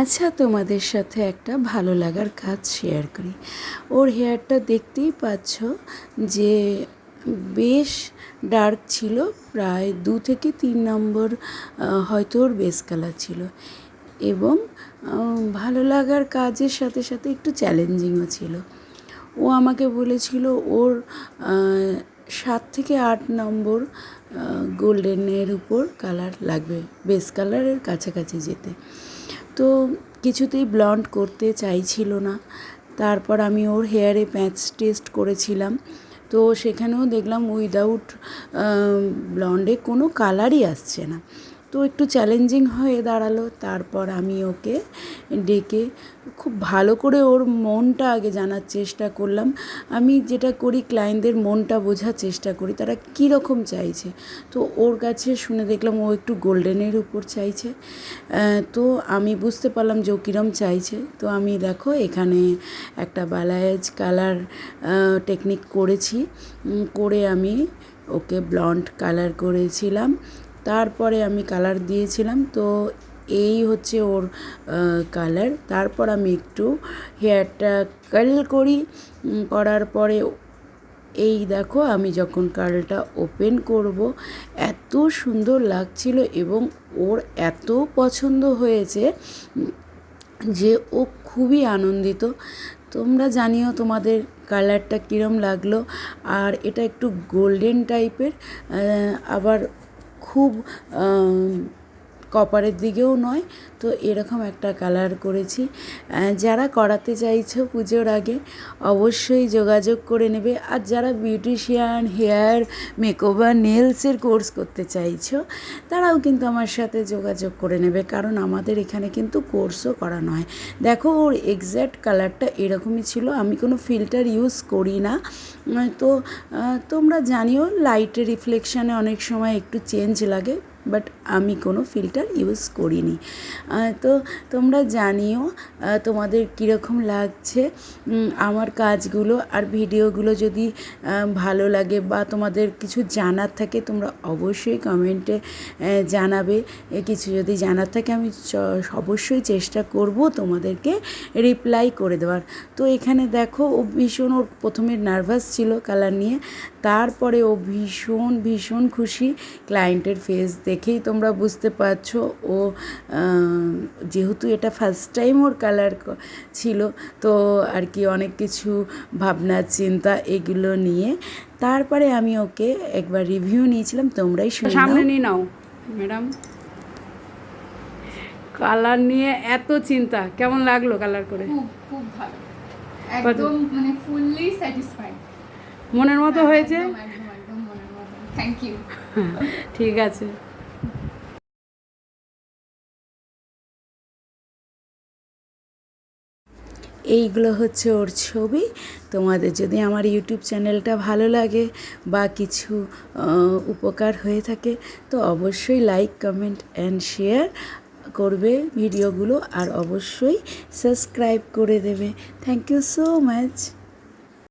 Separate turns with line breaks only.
আচ্ছা, তোমাদের সাথে একটা ভালো লাগার কাজ শেয়ার করি। ওর হেয়ারটা দেখতেই পাচ্ছ যে বেশ ডার্ক ছিল, প্রায় 2 থেকে 3 নম্বর হয়তো ওর বেস কালার ছিল, এবং ভালো লাগার কাজের সাথে সাথে একটু চ্যালেঞ্জিংও ছিল। ও আমাকে বলেছিল ওর 7 থেকে 8 নম্বর গোল্ডেনের উপর কালার লাগবে, বেস কালারের কাছাকাছি যেতে। তো কিছুতেই ব্লন্ড করতে চাইছিল না। তারপর আমি ওর হেয়ারে প্যাচ টেস্ট করেছিলাম, তো সেখানেও দেখলাম উইদাউট ব্লন্ডে কোনো কালারই আসছে না। তো একটু চ্যালেঞ্জিং হয়ে দাঁড়ালো। তারপর আমি ওকে ডেকে খুব ভালো করে ওর মনটা আগে জানার চেষ্টা করলাম। আমি যেটা করি, ক্লায়েন্টদের মনটা বোঝার চেষ্টা করি, তারা কীরকম চাইছে। তো ওর কাছে শুনে দেখলাম ও একটু গোল্ডেনের উপর চাইছে। তো আমি বুঝতে পারলাম যে ও কীরকম চাইছে। তো আমি দেখো এখানে একটা বালায়েজ কালার টেকনিক করেছি, করে আমি ওকে ব্লন্ড কালার করেছিলাম। তারপরে আমি কালার দিয়েছিলাম। তো এই হচ্ছে ওর কালার। তারপর আমি একটু হেয়ারটা কার্ল করি, করার পরে এই দেখো আমি যখন কার্লটা ওপেন করব, এত সুন্দর লাগছিল এবং ওর এত পছন্দ হয়েছে যে ও খুবই আনন্দিত। তোমরা জানিও তোমাদের কালারটা কীরম লাগলো। আর এটা একটু গোল্ডেন টাইপের, আবার খুব কপারের দিকেও নয়। তো এরকম একটা কালার করেছি। যারা করাতে চাইছো পুজোর আগে অবশ্যই যোগাযোগ করে নেবে। আর যারা বিউটিশিয়ান, হেয়ার, মেকওভার, নেলসের কোর্স করতে চাইছো তারাও কিন্তু আমার সাথে যোগাযোগ করে নেবে, কারণ আমাদের এখানে কিন্তু কোর্সও করানো হয়। দেখো ওর এক্স্যাক্ট কালারটা এরকমই ছিল। আমি কোনো ফিল্টার ইউজ করি না। তো তোমরা জানিও লাইটের রিফ্লেকশানে অনেক সময় একটু চেঞ্জ লাগে, বাট আমি কোনো ফিল্টার ইউজ করিনি। তো তোমরা জানিও তোমাদের কীরকম লাগছে আমার কাজগুলো। আর ভিডিওগুলো যদি ভালো লাগে বা তোমাদের কিছু জানার থাকে তোমরা অবশ্যই কমেন্টে জানাবে। কিছু যদি জানার থাকে আমি অবশ্যই চেষ্টা করব তোমাদেরকে রিপ্লাই করে দেওয়ার। তো এখানে দেখো ও ভীষণ, ওর প্রথমে নার্ভাস ছিল কালার নিয়ে, তারপরে ও ভীষণ ভীষণ খুশি। ক্লায়েন্টের ফেস দেখেই তোমরা বুঝতে পারছো ও যেহেতু এটা ফার্স্ট টাইম ওর কালার ছিল, তো আর কি অনেক কিছু ভাবনা চিন্তা এগুলো নিয়ে তারপরে আমি ওকে একবার রিভিউ নিয়েছিলাম। তোমরাই শুনে
সামনে নিয়ে নাও ম্যাডাম। কালার নিয়ে এত চিন্তা, কেমন লাগলো কালার করে?
খুব খুব ভালো, একদম মানে ফুললি স্যাটিসফাইড।
মনের মতো হয়েছে?
একদম একদম একদম মনের মতো। Thank you.
ঠিক আছে।
এইগুলো হচ্ছে ওর ছবি। তোমাদের যদি আমার ইউটিউব চ্যানেলটা ভালো লাগে বা কিছু উপকার হয়ে থাকে তো অবশ্যই লাইক, কমেন্ট অ্যান্ড শেয়ার করবে ভিডিওগুলো, আর অবশ্যই সাবস্ক্রাইব করে দেবে। Thank you so much.